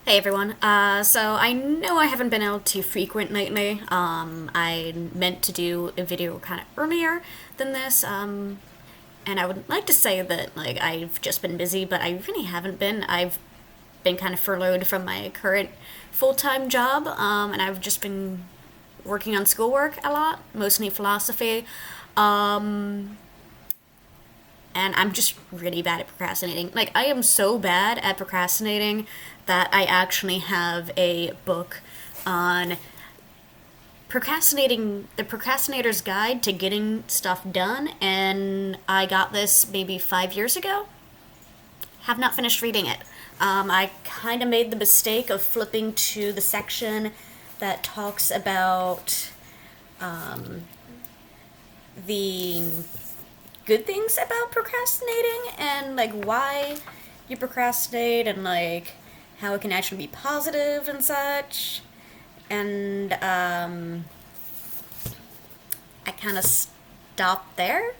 Hey everyone. So I know I haven't been able to frequent lately. I meant to do a video kind of earlier than this. And I would like to say that I've just been busy, but I really haven't been. I've been kind of furloughed from my current full-time job, and I've just been working on schoolwork a lot, mostly philosophy. And I'm just really bad at procrastinating. Like, I am so bad at procrastinating that I actually have a book on procrastinating, the procrastinator's guide to getting stuff done, and I got this maybe 5 years ago. Have not finished reading it. I kind of made the mistake of flipping to the section that talks about the good things about procrastinating and why you procrastinate and how it can actually be positive and such. And I kind of stopped there.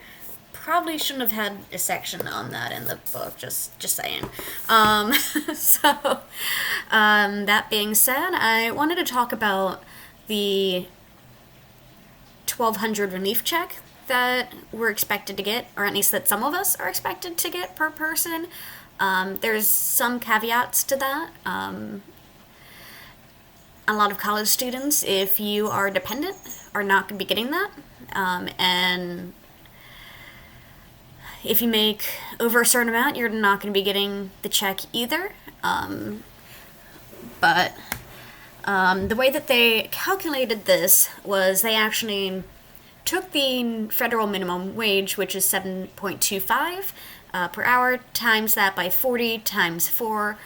Probably shouldn't have had a section on that in the book. Just saying. Um, so that being said, I wanted to talk about the 1200 relief check that we're expected to get, or at least that some of us are expected to get per person. There's some caveats to that. A lot of college students, if you are dependent, are not going to be getting that. And if you make over a certain amount, you're not going to be getting the check either. But the way that they calculated this was they actually took the federal minimum wage, which is 7.25 per hour, times that by 40 times 4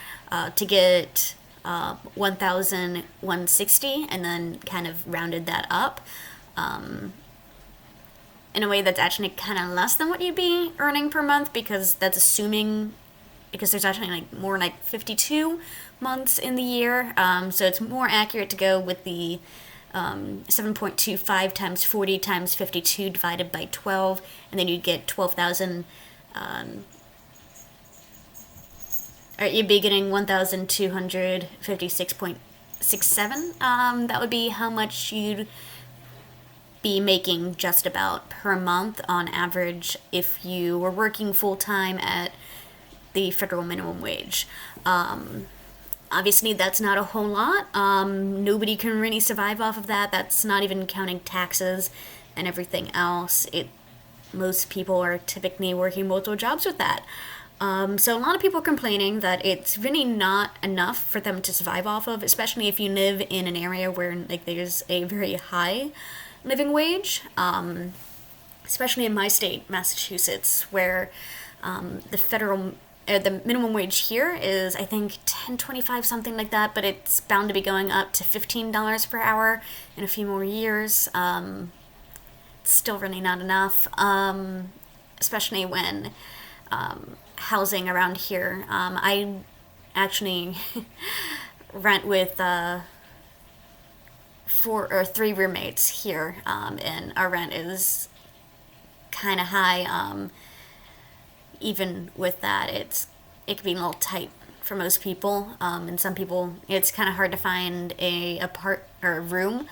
to get 1,160, and then kind of rounded that up in a way that's actually kind of less than what you'd be earning per month, because that's assuming, because there's actually more like 52 months in the year. So it's more accurate to go with the 7.25 times 40 times 52 divided by 12, and then you'd get 12,000. Or you'd be getting 1,256.67. That would be how much you'd be making just about per month on average if you were working full time at the federal minimum wage. Obviously, that's not a whole lot. Nobody can really survive off of that. That's not even counting taxes and everything else. Most people are typically working multiple jobs with that. So a lot of people are complaining that it's really not enough for them to survive off of, especially if you live in an area where there's a very high living wage. Especially in my state, Massachusetts, where the minimum wage here is, I think, 10.25, something like that, but it's bound to be going up to $15 per hour in a few more years. It's still really not enough, especially when housing around here. I actually rent with four or three roommates here, and our rent is kind of high. Even with that, it can be a little tight for most people, and some people it's kind of hard to find a room.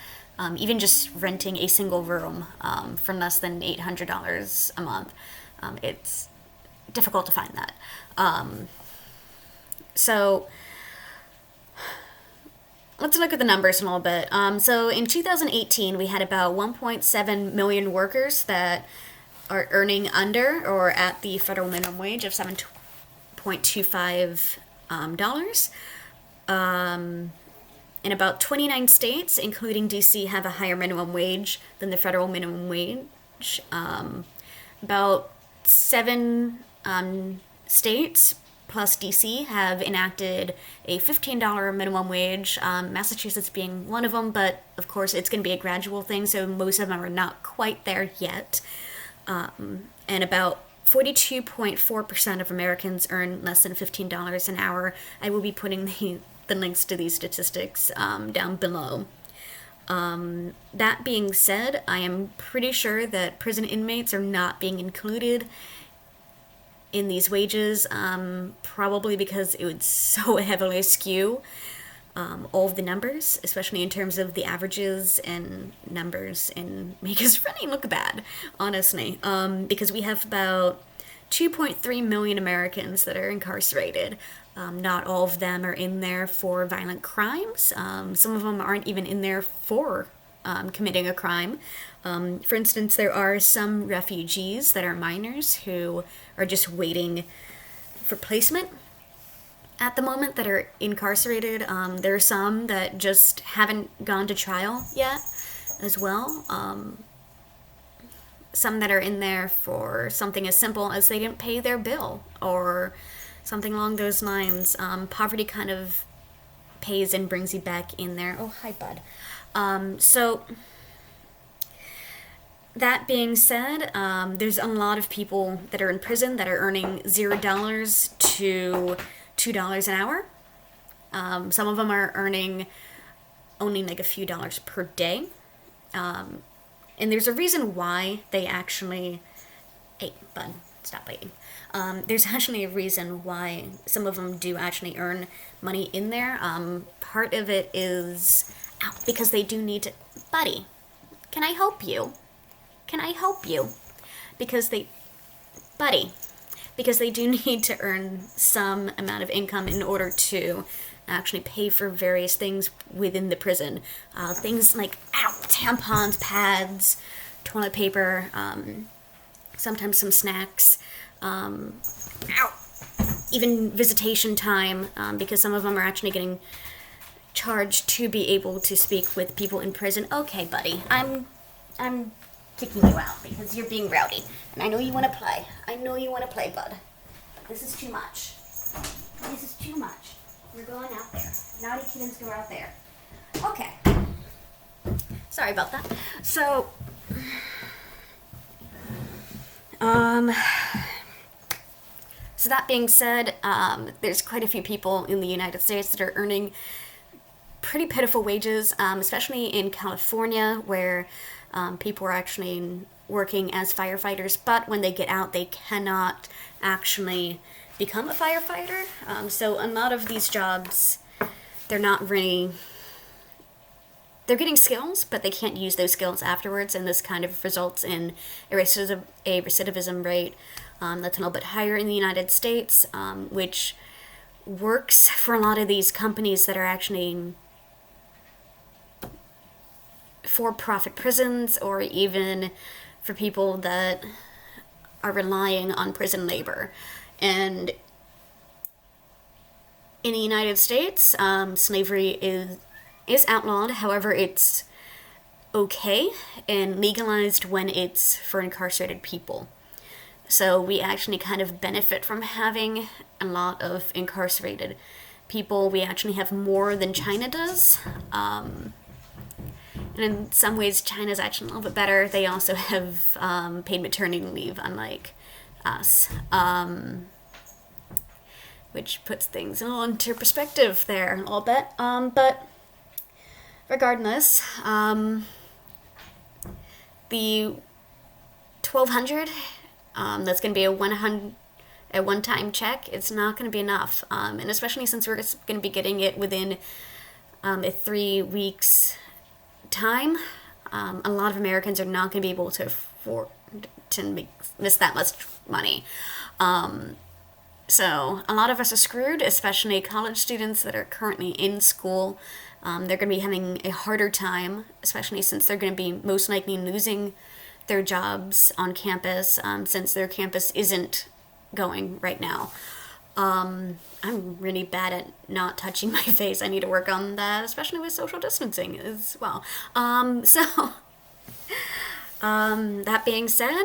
Even just renting a single room for less than $800 a month, it's difficult to find that. So let's look at the numbers a little bit. So in 2018, we had about 1.7 million workers that are earning under or at the federal minimum wage of $7.25. In about 29 states, including DC, have a higher minimum wage than the federal minimum wage. About seven states plus DC have enacted a $15 minimum wage, Massachusetts being one of them, but of course it's going to be a gradual thing, so most of them are not quite there yet. And about 42.4% of Americans earn less than $15 an hour. I will be putting the links to these statistics down below. That being said, I am pretty sure that prison inmates are not being included in these wages, probably because it would so heavily skew all of the numbers, especially in terms of the averages and numbers, and make us really look bad, honestly. Because we have about 2.3 million Americans that are incarcerated. Not all of them are in there for violent crimes. Some of them aren't even in there for committing a crime. For instance, there are some refugees that are minors who are just waiting for placement at the moment that are incarcerated. There are some that just haven't gone to trial yet as well. Some that are in there for something as simple as they didn't pay their bill or something along those lines. Poverty kind of pays and brings you back in there. Oh, hi, bud. So that being said, there's a lot of people that are in prison that are earning $0 to $2 an hour. Some of them are earning only like a few dollars per day. And there's a reason why they actually... Hey, bud, stop biting. There's actually a reason why some of them do actually earn money in there. Part of it is because they do need to... Buddy, can I help you? Can I help you? Because they... Buddy, because they do need to earn some amount of income in order to actually pay for various things within the prison. Things like, tampons, pads, toilet paper, sometimes some snacks, even visitation time, because some of them are actually getting charged to be able to speak with people in prison. Okay, buddy, I'm kicking you out because you're being rowdy. And I know you want to play. I know you want to play, bud. But this is too much. This is too much. We're going out there. Naughty kittens go out there. Okay. Sorry about that. So, so that being said, there's quite a few people in the United States that are earning pretty pitiful wages, especially in California, where people are actually working as firefighters, but when they get out, they cannot actually become a firefighter. So a lot of these jobs, they're not really... They're getting skills, but they can't use those skills afterwards, and this kind of results in a recidivism rate that's a little bit higher in the United States, which works for a lot of these companies that are actually for-profit prisons, or even for people that are relying on prison labor. And in the United States, slavery is outlawed. However, it's okay and legalized when it's for incarcerated people. So we actually kind of benefit from having a lot of incarcerated people. We actually have more than China does. And in some ways, China's actually a little bit better. They also have paid maternity leave, unlike us. Which puts things a little into perspective there a little bit. But regardless, the 1,200, that's going to be a one-time check. It's not going to be enough, and especially since we're going to be getting it within a 3 weeks time, a lot of Americans are not going to be able to afford to miss that much money. So a lot of us are screwed, especially college students that are currently in school. They're going to be having a harder time, especially since they're going to be most likely losing their jobs on campus, since their campus isn't going right now. I'm really bad at not touching my face. I need to work on that, especially with social distancing as well. That being said,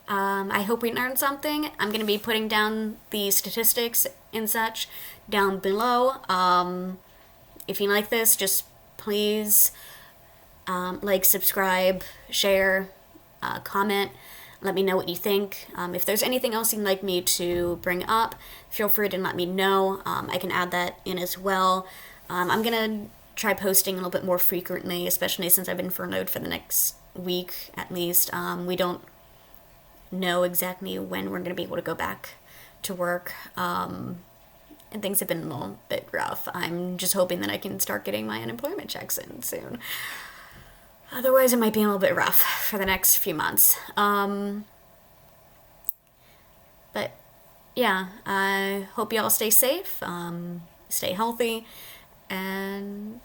I hope we learned something. I'm going to be putting down the statistics and such down below. If you like this, just please like, subscribe, share, comment. Let me know what you think. If there's anything else you'd like me to bring up, feel free to let me know. I can add that in as well. I'm going to try posting a little bit more frequently, especially since I've been furloughed for the next week at least. We don't know exactly when we're going to be able to go back to work. And things have been a little bit rough. I'm just hoping that I can start getting my unemployment checks in soon. Otherwise, it might be a little bit rough for the next few months. But yeah, I hope you all stay safe, stay healthy, and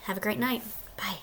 have a great night. Bye.